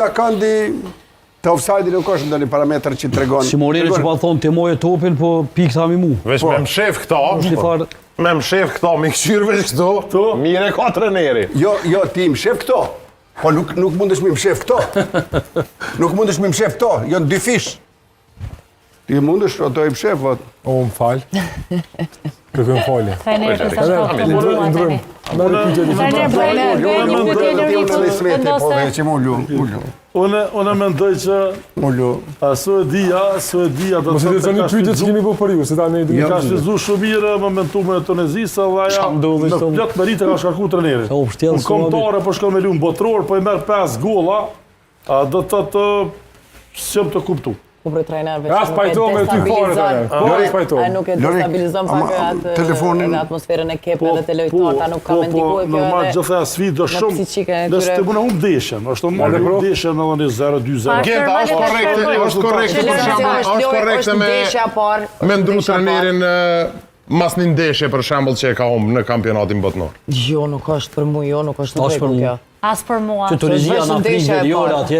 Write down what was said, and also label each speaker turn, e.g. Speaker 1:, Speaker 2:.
Speaker 1: Kandi të offside nuk është ndonjë parametër që tregon.
Speaker 2: Si Moreno që pa thonë të moje topin, po pikë tha mi mu.
Speaker 3: Veç me mshef këto, me këshyrë veç këto, mire ka treneri.
Speaker 1: Jo, ti mshef këto, po nuk mundesh me mshef këto. Nuk mundesh me mshef këto, janë dy fish. Ti mundesh, ato i mshef, vot.
Speaker 4: O, më falë. Kërkëm falje.
Speaker 5: Trajneri për sa shkot të mundua tani.
Speaker 6: Unë mendoj që Suedia do
Speaker 4: Mos e të zoni pyetje që kemi po për ju, se ta ne
Speaker 6: ka shfrytzuar shumë mirë momentum me Tunezisë dhe ajo në plot meritë ka shkarku treneri. Në kombëtare po shkon me lumë botror, po i merr 5 golla, do të thotë s'jam të kuptu.
Speaker 5: Po për trajnerëve
Speaker 4: As pajto me ty fare trajner.
Speaker 5: Ai nuk e destabilizon pak atë atmosferën e kepë dhe të lojtarët, nuk ka mendikuar kjo.
Speaker 6: Normal gjithë sfidë do shumë. Nëse të bëna humbdeshën, është normal humbdeshën në 0-2-0.
Speaker 3: Gjenta, është korrekte për shembull, është korrekte me ndru trenerin mas një ndeshje për shembull që e ka humbë në kampionatin botëror.
Speaker 5: Jo, nuk është për mua, jo, nuk është vërtet kjo.
Speaker 7: As për mua.
Speaker 2: Që Tunezia na prish veriore atje.